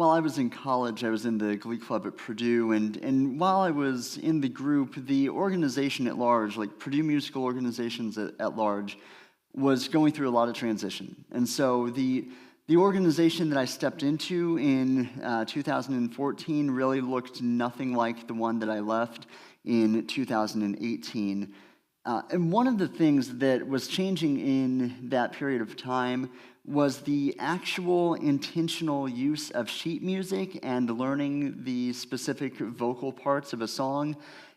While I was in college, I was in the Glee Club at Purdue, and while I was in the group, the organization at large, like Purdue Musical Organizations at large, was going through a lot of transition. And so the organization that I stepped into in 2014 really looked nothing like the one that I left in 2018. And one of the things that was changing in that period of time was the actual intentional use of sheet music and learning the specific vocal parts of a song.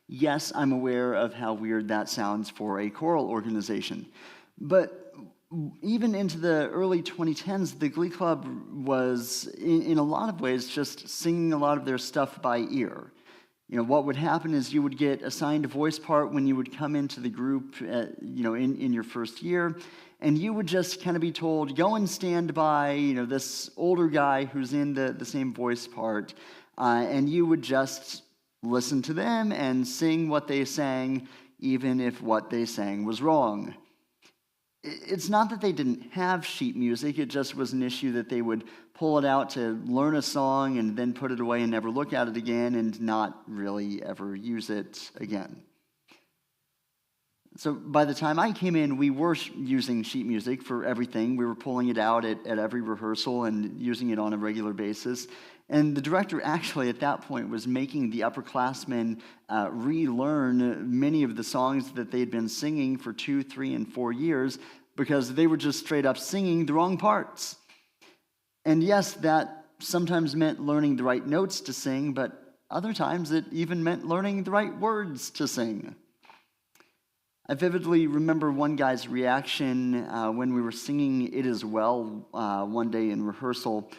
Yes, I'm aware of how weird that sounds for a choral organization. But even into the early 2010s, the Glee Club was, in a lot of ways, just singing a lot of their stuff by ear. What would happen is you would get assigned a voice part when you would come into the group, in your first year, and you would just kind of be told, go and stand by, this older guy who's in the same voice part, and you would just listen to them and sing what they sang, even if what they sang was wrong. It's not that they didn't have sheet music, it just was an issue that they would pull it out to learn a song and then put it away and never look at it again and not really ever use it again. So by the time I came in, we were using sheet music for everything. We were pulling it out at every rehearsal and using it on a regular basis. And the director actually at that point was making the upperclassmen relearn many of the songs that they'd been singing for 2, 3, and 4 years because they were just straight up singing the wrong parts. And yes, that sometimes meant learning the right notes to sing, but other times it even meant learning the right words to sing. I vividly remember one guy's reaction when we were singing It Is Well one day in rehearsal.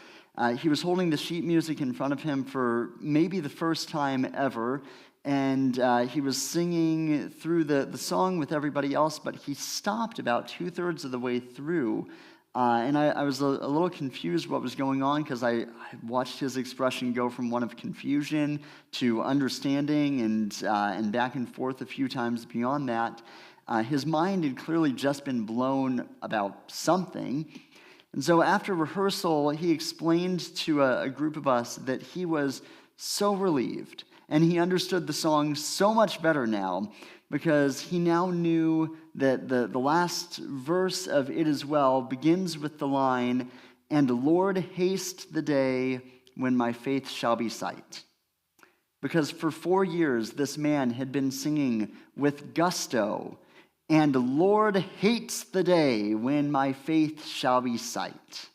He was holding the sheet music in front of him for maybe the first time ever, and he was singing through the song with everybody else, but he stopped about 2/3 of the way through, and I was a little confused what was going on because I watched his expression go from one of confusion to understanding and back and forth a few times beyond that. His mind had clearly just been blown about something. And so after rehearsal, he explained to a group of us that he was so relieved and he understood the song so much better now because he now knew that the last verse of It Is Well begins with the line, "And Lord, haste the day when my faith shall be sight." Because for 4 years, this man had been singing with gusto, "And Lord hates the day when my faith shall be sight."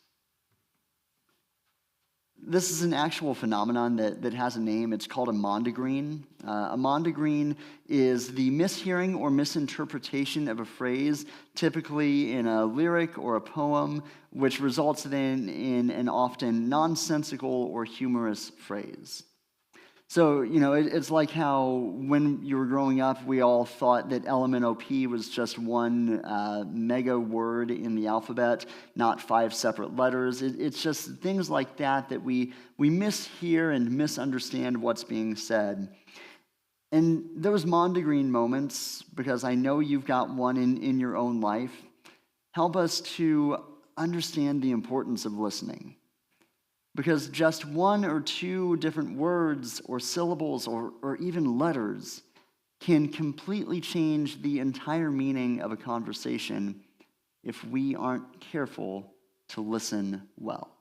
This is an actual phenomenon that has a name. It's called a mondegreen. A mondegreen is the mishearing or misinterpretation of a phrase, typically in a lyric or a poem, which results in an often nonsensical or humorous phrase. So, it's like how when you were growing up, we all thought that LMNOP was just one mega word in the alphabet, not 5 separate letters. It's just things like that we mishear and misunderstand what's being said. And those mondegreen moments, because I know you've got one in your own life, help us to understand the importance of listening. Because just 1 or 2 different words or syllables or even letters can completely change the entire meaning of a conversation if we aren't careful to listen well.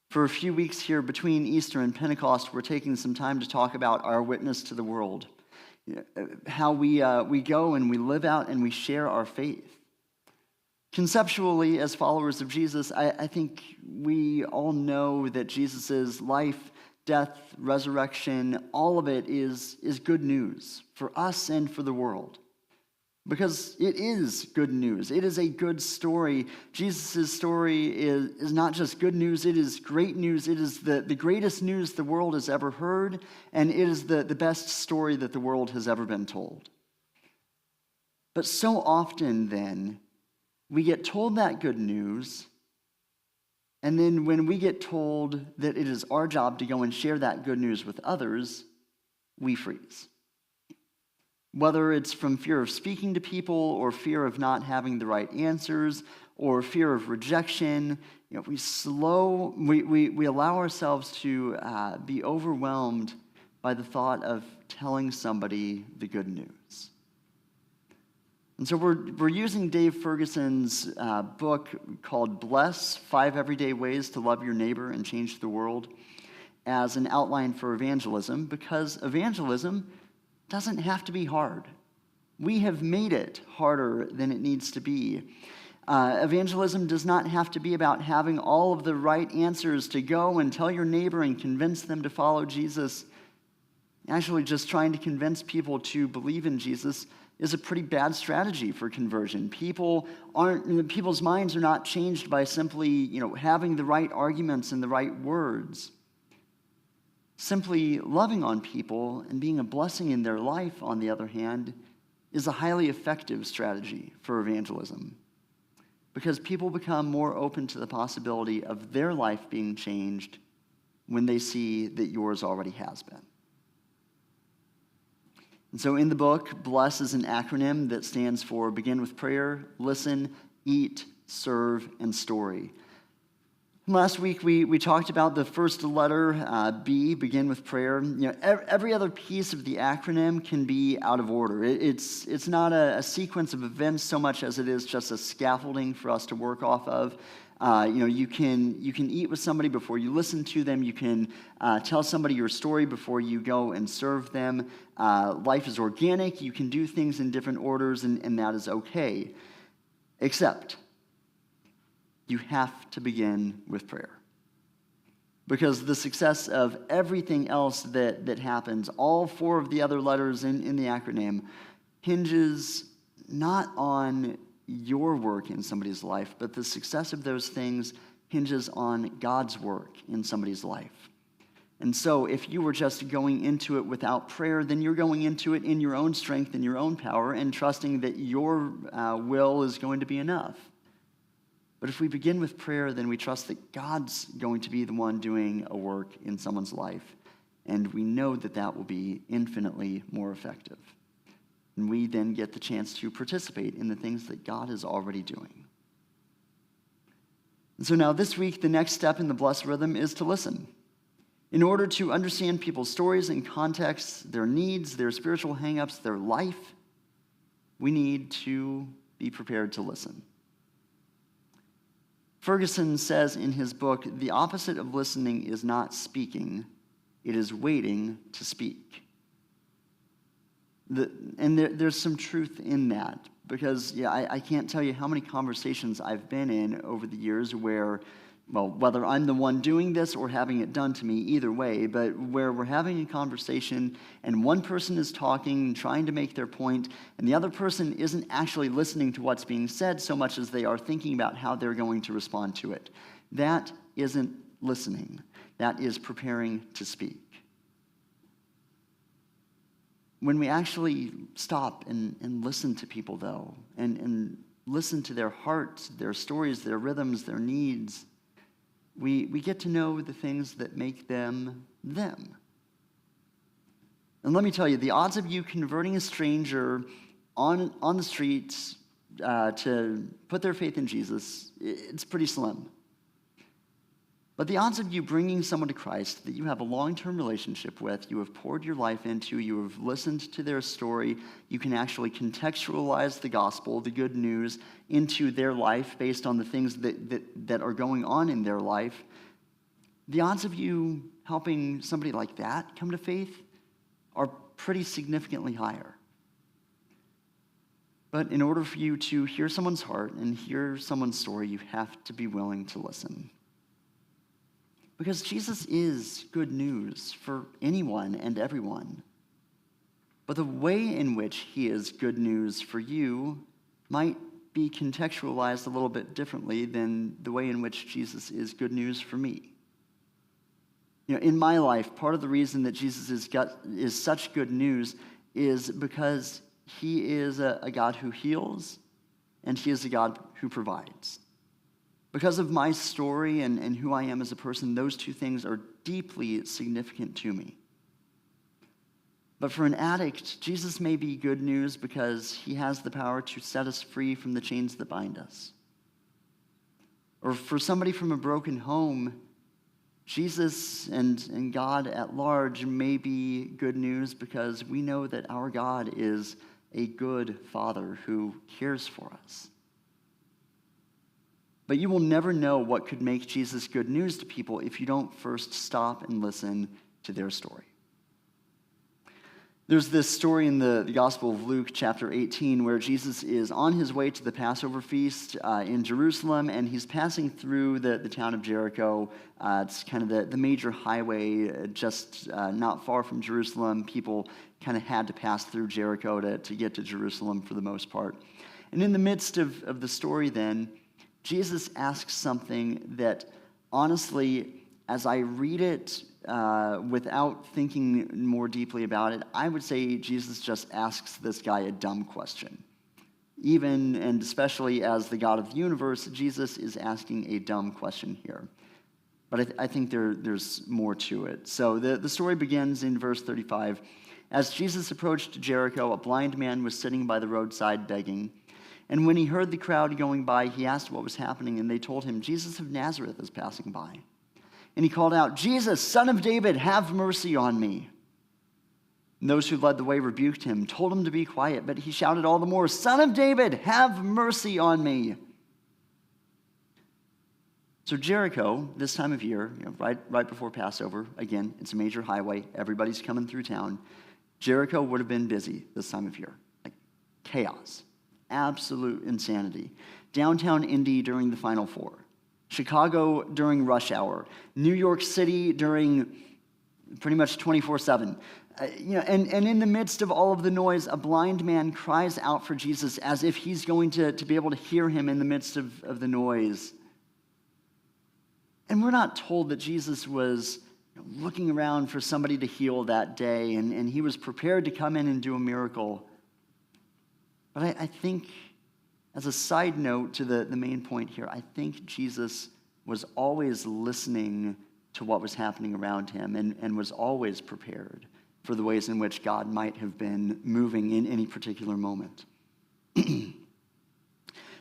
For a few weeks here between Easter and Pentecost, we're taking some time to talk about our witness to the world, how we go and we live out and we share our faith. Conceptually, as followers of Jesus, I think we all know that Jesus' life, death, resurrection, all of it is good news for us and for the world. Because it is good news. It is a good story. Jesus' story is not just good news, it is great news. It is the greatest news the world has ever heard, and it is the best story that the world has ever been told. But so often then, we get told that good news, and then when we get told that it is our job to go and share that good news with others, we freeze. Whether it's from fear of speaking to people or fear of not having the right answers or fear of rejection, we allow ourselves to be overwhelmed by the thought of telling somebody the good news. And so we're using Dave Ferguson's book called Bless, 5 Everyday Ways to Love Your Neighbor and Change the World, as an outline for evangelism, because evangelism doesn't have to be hard. We have made it harder than it needs to be. Evangelism does not have to be about having all of the right answers to go and tell your neighbor and convince them to follow Jesus. Actually, just trying to convince people to believe in Jesus is a pretty bad strategy for conversion. People's minds are not changed by simply, having the right arguments and the right words. Simply loving on people and being a blessing in their life, on the other hand, is a highly effective strategy for evangelism, because people become more open to the possibility of their life being changed when they see that yours already has been. And so in the book, BLESS is an acronym that stands for Begin with Prayer, Listen, Eat, Serve, and Story. Last week, we talked about the first letter, B, begin with prayer. Every other piece of the acronym can be out of order. It's not a sequence of events so much as it is just a scaffolding for us to work off of. You can eat with somebody before you listen to them. You can tell somebody your story before you go and serve them. Life is organic. You can do things in different orders, and that is okay. Except you have to begin with prayer. Because the success of everything else that happens, all 4 of the other letters in the acronym, hinges not on your work in somebody's life, but the success of those things hinges on God's work in somebody's life. And so if you were just going into it without prayer, then you're going into it in your own strength and your own power and trusting that your will is going to be enough. But if we begin with prayer, then we trust that God's going to be the one doing a work in someone's life, and we know that that will be infinitely more effective. And we then get the chance to participate in the things that God is already doing. And so now this week, the next step in the Bless rhythm is to listen. In order to understand people's stories and contexts, their needs, their spiritual hang-ups, their life, we need to be prepared to listen. Ferguson says in his book, the opposite of listening is not speaking, it is waiting to speak. There's some truth in that, because I can't tell you how many conversations I've been in over the years where, whether I'm the one doing this or having it done to me, either way, but where we're having a conversation and one person is talking and trying to make their point, and the other person isn't actually listening to what's being said so much as they are thinking about how they're going to respond to it. That isn't listening. That is preparing to speak. When we actually stop and listen to people, though, and listen to their hearts, their stories, their rhythms, their needs, we get to know the things that make them them. And let me tell you, the odds of you converting a stranger on the streets to put their faith in Jesus, it's pretty slim. But the odds of you bringing someone to Christ that you have a long-term relationship with, you have poured your life into, you have listened to their story, you can actually contextualize the gospel, the good news, into their life based on the things that are going on in their life, the odds of you helping somebody like that come to faith are pretty significantly higher. But in order for you to hear someone's heart and hear someone's story, you have to be willing to listen. Because Jesus is good news for anyone and everyone. But the way in which he is good news for you might be contextualized a little bit differently than the way in which Jesus is good news for me. In my life, part of the reason that Jesus is such good news is because he is a God who heals, and he is a God who provides. Because of my story and who I am as a person, those two things are deeply significant to me. But for an addict, Jesus may be good news because he has the power to set us free from the chains that bind us. Or for somebody from a broken home, Jesus and God at large may be good news because we know that our God is a good Father who cares for us. But you will never know what could make Jesus good news to people if you don't first stop and listen to their story. There's this story in the Gospel of Luke, chapter 18, where Jesus is on his way to the Passover feast in Jerusalem, and he's passing through the town of Jericho. It's kind of the major highway just not far from Jerusalem. People kind of had to pass through Jericho to get to Jerusalem for the most part. And in the midst of the story then, Jesus asks something that, honestly, as I read it without thinking more deeply about it, I would say Jesus just asks this guy a dumb question. Even and especially as the God of the universe, Jesus is asking a dumb question here. But I think there's more to it. So the story begins in verse 35. As Jesus approached Jericho, a blind man was sitting by the roadside begging. And when he heard the crowd going by, he asked what was happening, and they told him, Jesus of Nazareth is passing by. And he called out, Jesus, Son of David, have mercy on me. And those who led the way rebuked him, told him to be quiet, but he shouted all the more, Son of David, have mercy on me. So Jericho, this time of year, right before Passover, again, it's a major highway, everybody's coming through town. Jericho would have been busy this time of year, like chaos. Absolute insanity. Downtown Indy during the Final Four. Chicago during rush hour. New York City during pretty much 24/7. And in the midst of all of the noise, a blind man cries out for Jesus as if he's going to be able to hear him in the midst of the noise. And we're not told that Jesus was looking around for somebody to heal that day, and he was prepared to come in and do a miracle. But I think, as a side note to the main point here, I think Jesus was always listening to what was happening around him and was always prepared for the ways in which God might have been moving in any particular moment.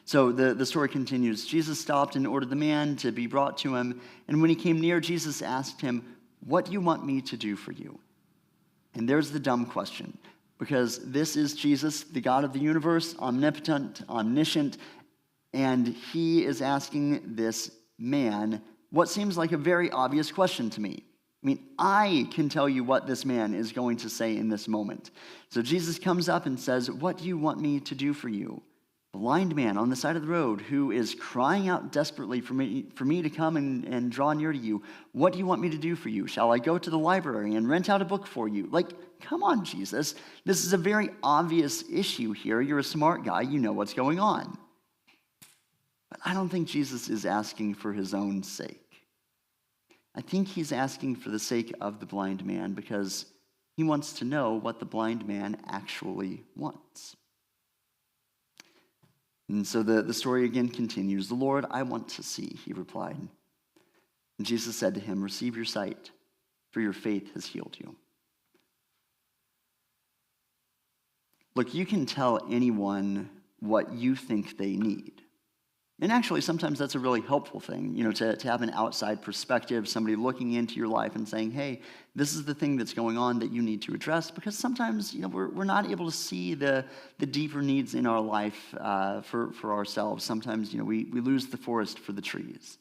So the story continues. Jesus stopped and ordered the man to be brought to him. And when he came near, Jesus asked him, what do you want me to do for you? And there's the dumb question. Because this is Jesus, the God of the universe, omnipotent, omniscient, and he is asking this man what seems like a very obvious question to me. I mean, I can tell you what this man is going to say in this moment. So Jesus comes up and says, what do you want me to do for you? Blind man on the side of the road who is crying out desperately for me to come and draw near to you. What do you want me to do for you? Shall I go to the library and rent out a book for you? Like, come on, Jesus. This is a very obvious issue here. You're a smart guy. You know what's going on. But I don't think Jesus is asking for his own sake. I think he's asking for the sake of the blind man because he wants to know what the blind man actually wants. And so the story again continues. The Lord, I want to see, he replied. And Jesus said to him, receive your sight, for your faith has healed you. Look, you can tell anyone what you think they need. And actually, sometimes that's a really helpful thing, to have an outside perspective, somebody looking into your life and saying, hey, this is the thing that's going on that you need to address. Because sometimes, we're not able to see the deeper needs in our life for ourselves. Sometimes, we lose the forest for the trees.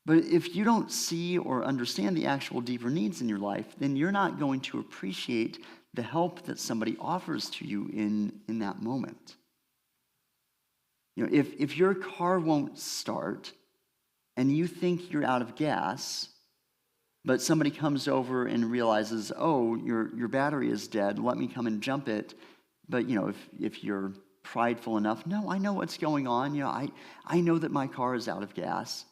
But if you don't see or understand the actual deeper needs in your life, then you're not going to appreciate the help that somebody offers to you in that moment. If your car won't start and you think you're out of gas, but somebody comes over and realizes, oh, your battery is dead, let me come and jump it. But, if you're prideful enough, no, I know what's going on. I know that my car is out of gas.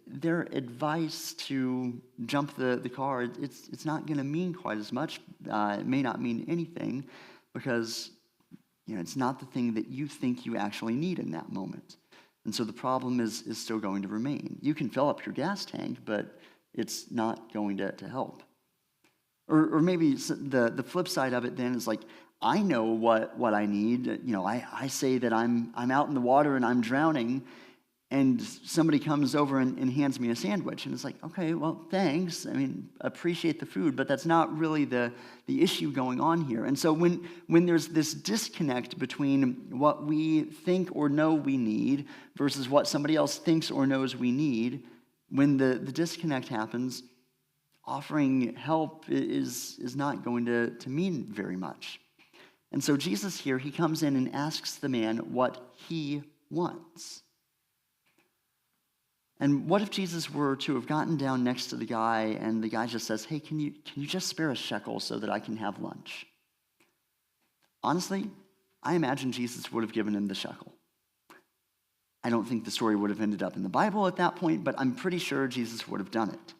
Their advice to jump the car, it's not going to mean quite as much. It may not mean anything because it's not the thing that you think you actually need in that moment. And so the problem is still going to remain. You can fill up your gas tank, but it's not going to help. Or maybe the flip side of it then is like, I know what I need. I say that I'm out in the water and I'm drowning, and somebody comes over and hands me a sandwich, and it's like, okay, well, thanks. I mean, appreciate the food, but that's not really the issue going on here. And so when there's this disconnect between what we think or know we need versus what somebody else thinks or knows we need, when the disconnect happens, offering help is not going to mean very much. And so Jesus here, he comes in and asks the man what he wants. And what if Jesus were to have gotten down next to the guy and the guy just says, hey, can you just spare a shekel so that I can have lunch? Honestly, I imagine Jesus would have given him the shekel. I don't think the story would have ended up in the Bible at that point, but I'm pretty sure Jesus would have done it.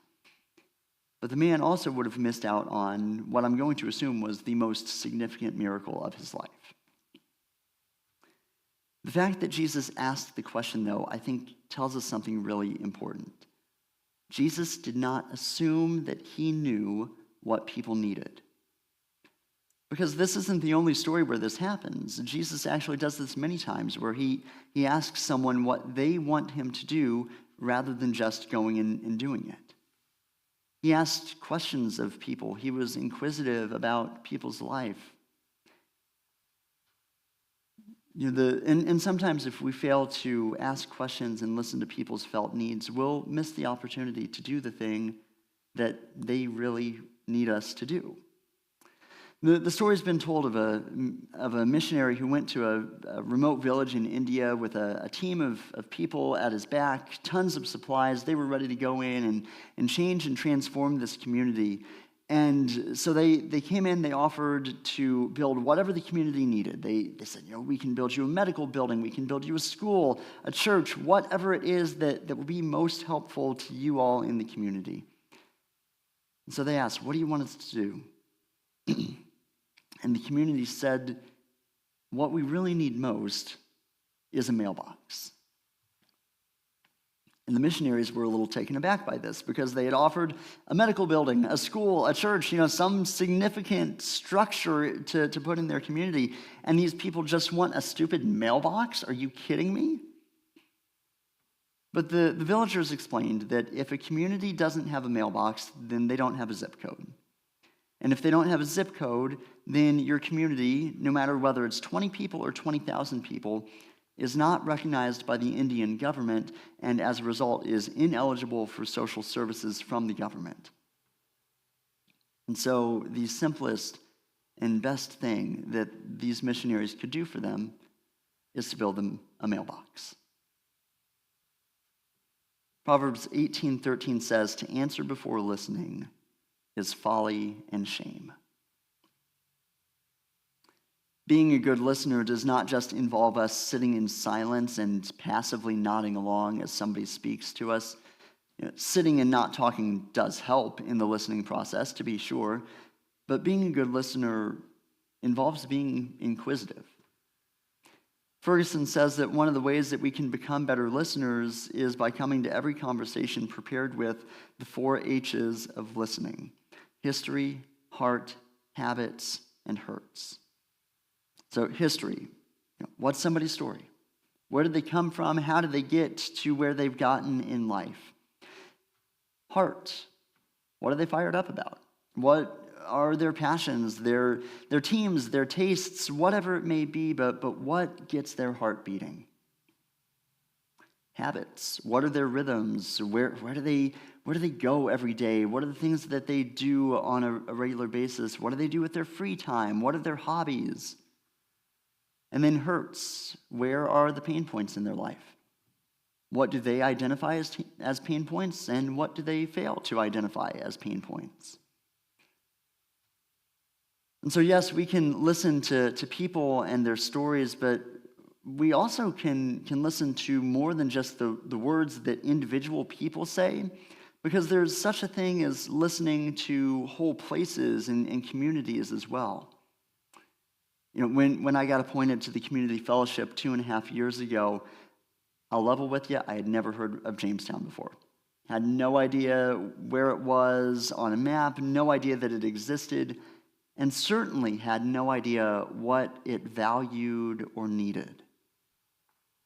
But the man also would have missed out on what I'm going to assume was the most significant miracle of his life. The fact that Jesus asked the question, though, I think tells us something really important. Jesus did not assume that he knew what people needed. Because this isn't the only story where this happens. Jesus actually does this many times, where he asks someone what they want him to do rather than just going and doing it. He asked questions of people. He was inquisitive about people's life. And sometimes if we fail to ask questions and listen to people's felt needs, we'll miss the opportunity to do the thing that they really need us to do. The story's been told of a missionary who went to a remote village in India with a team of people at his back, tons of supplies. They were ready to go in and change and transform this community. And so they came in, they offered to build whatever the community needed. They said, we can build you a medical building, we can build you a school, a church, whatever it is that will be most helpful to you all in the community. And so they asked, what do you want us to do? And the community said, what we really need most is a mailbox. And the missionaries were a little taken aback by this because they had offered a medical building, a school, a church, some significant structure to put in their community. And these people just want a stupid mailbox? Are you kidding me? But the villagers explained that if a community doesn't have a mailbox, then they don't have a zip code. And if they don't have a zip code, then your community, no matter whether it's 20 people or 20,000 people, is not recognized by the Indian government, and as a result is ineligible for social services from the government. And so the simplest and best thing that these missionaries could do for them is to build them a mailbox. Proverbs 18:13 says, to answer before listening is folly and shame. Being a good listener does not just involve us sitting in silence and passively nodding along as somebody speaks to us. Sitting and not talking does help in the listening process, to be sure, but being a good listener involves being inquisitive. Ferguson says that one of the ways that we can become better listeners is by coming to every conversation prepared with the 4 H's of listening: history, heart, habits, and hurts. So history, what's somebody's story? Where did they come from? How did they get to where they've gotten in life? Heart, what are they fired up about? What are their passions, their teams, their tastes, whatever it may be, but what gets their heart beating? Habits, what are their rhythms? Where do they go every day? What are the things that they do on a regular basis? What do they do with their free time? What are their hobbies? And then hurts, where are the pain points in their life? What do they identify as pain points, and what do they fail to identify as pain points? And so yes, we can listen to people and their stories, but we also can listen to more than just the words that individual people say, because there's such a thing as listening to whole places and communities as well. When I got appointed to the community fellowship 2.5 years ago, I'll level with you, I had never heard of Jamestown before. Had no idea where it was on a map, no idea that it existed, and certainly had no idea what it valued or needed.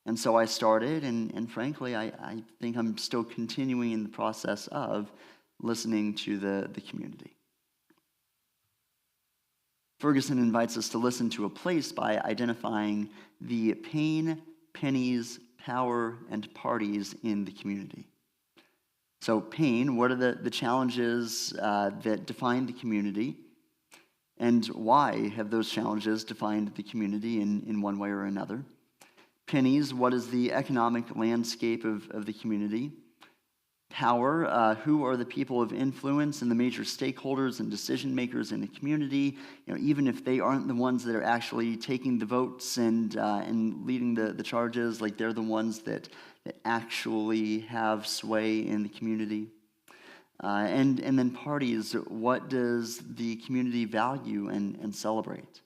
And so I started, and frankly, I think I'm still continuing in the process of listening to the community. Ferguson invites us to listen to a place by identifying the pain, pennies, power, and parties in the community. So pain, what are the challenges that define the community? And why have those challenges defined the community in one way or another? Pennies, what is the economic landscape of the community? Power, who are the people of influence and the major stakeholders and decision makers in the community? Even if they aren't the ones that are actually taking the votes and leading the charges, like they're the ones that actually have sway in the community. And then parties, what does the community value and celebrate?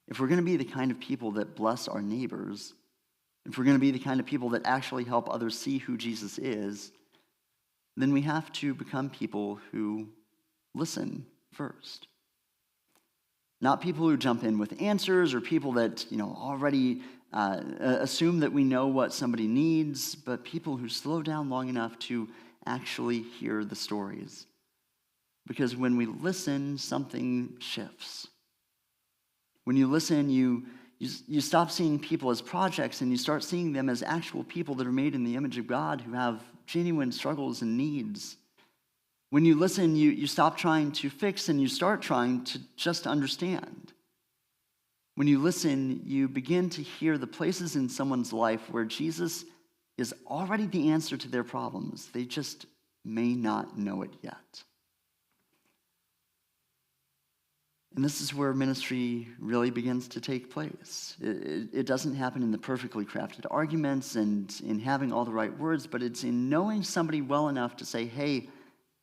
If we're going to be the kind of people that bless our neighbors, if we're going to be the kind of people that actually help others see who Jesus is, then we have to become people who listen first. Not people who jump in with answers or people that already assume that we know what somebody needs, but people who slow down long enough to actually hear the stories. Because when we listen, something shifts. When you listen, you stop seeing people as projects and you start seeing them as actual people that are made in the image of God who have genuine struggles and needs. When you listen, you stop trying to fix and you start trying to just understand. When you listen, you begin to hear the places in someone's life where Jesus is already the answer to their problems. They just may not know it yet. And this is where ministry really begins to take place. It doesn't happen in the perfectly crafted arguments and in having all the right words, but it's in knowing somebody well enough to say, hey,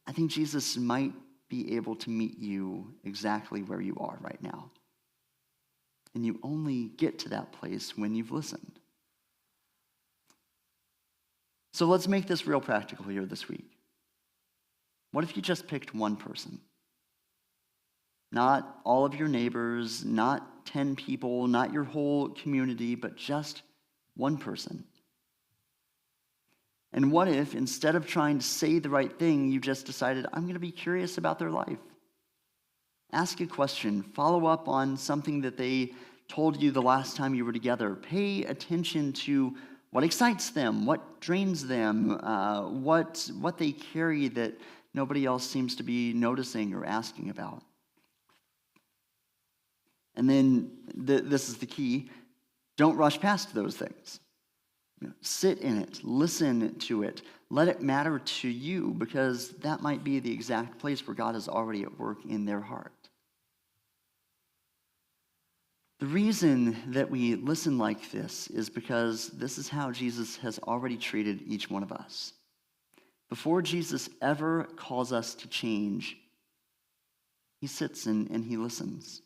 I think Jesus might be able to meet you exactly where you are right now. And you only get to that place when you've listened. So let's make this real practical here this week. What if you just picked one person? Not all of your neighbors, not 10 people, not your whole community, but just one person. And what if, instead of trying to say the right thing, you just decided, I'm going to be curious about their life? Ask a question. Follow up on something that they told you the last time you were together. Pay attention to what excites them, what drains them, what they carry that nobody else seems to be noticing or asking about. And then this is the key. Don't rush past those things. Sit in it. Listen to it. Let it matter to you, because that might be the exact place where God is already at work in their heart. The reason that we listen like this is because this is how Jesus has already treated each one of us. Before Jesus ever calls us to change, he sits and he listens.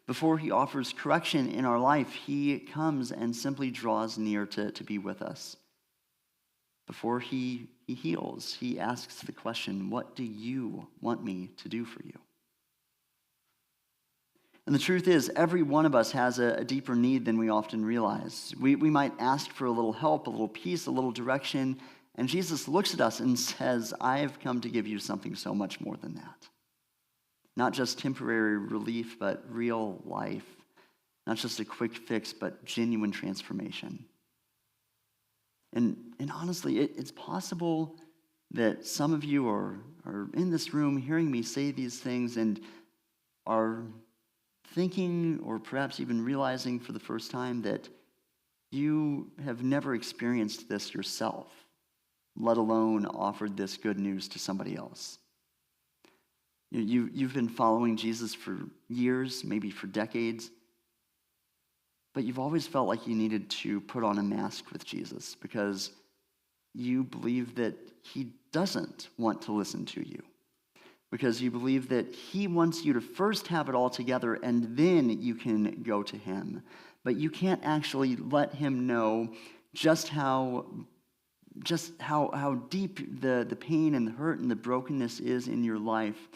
Before he offers correction in our life, he comes and simply draws near to be with us. Before he heals, he asks the question, what do you want me to do for you? And the truth is, every one of us has a deeper need than we often realize. We might ask for a little help, a little peace, a little direction, and Jesus looks at us and says, I've come to give you something so much more than that. Not just temporary relief, but real life. Not just a quick fix, but genuine transformation. And honestly, it's possible that some of you are in this room hearing me say these things and are thinking or perhaps even realizing for the first time that you have never experienced this yourself, let alone offered this good news to somebody else. You've been following Jesus for years, maybe for decades, but you've always felt like you needed to put on a mask with Jesus because you believe that he doesn't want to listen to you, because you believe that he wants you to first have it all together and then you can go to him. But you can't actually let him know just how deep the pain and the hurt and the brokenness is in your life.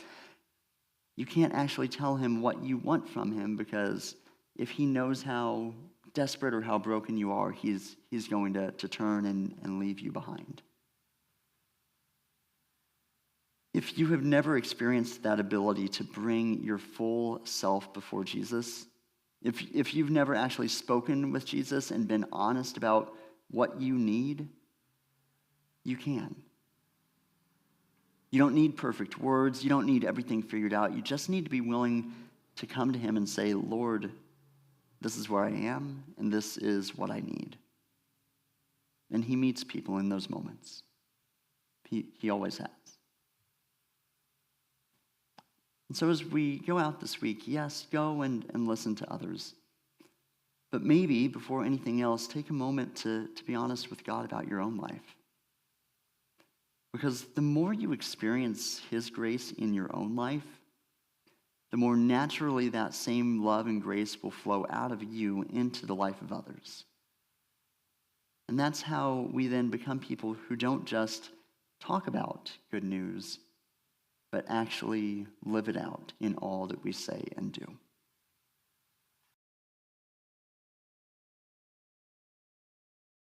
You can't actually tell him what you want from him, because if he knows how desperate or how broken you are, he's going to turn and leave you behind. If you have never experienced that ability to bring your full self before Jesus, if you've never actually spoken with Jesus and been honest about what you need, you can. You don't need perfect words. You don't need everything figured out. You just need to be willing to come to him and say, Lord, this is where I am, and this is what I need. And he meets people in those moments. He always has. And so as we go out this week, yes, go and listen to others. But maybe, before anything else, take a moment to be honest with God about your own life. Because the more you experience his grace in your own life, the more naturally that same love and grace will flow out of you into the life of others. And that's how we then become people who don't just talk about good news, but actually live it out in all that we say and do.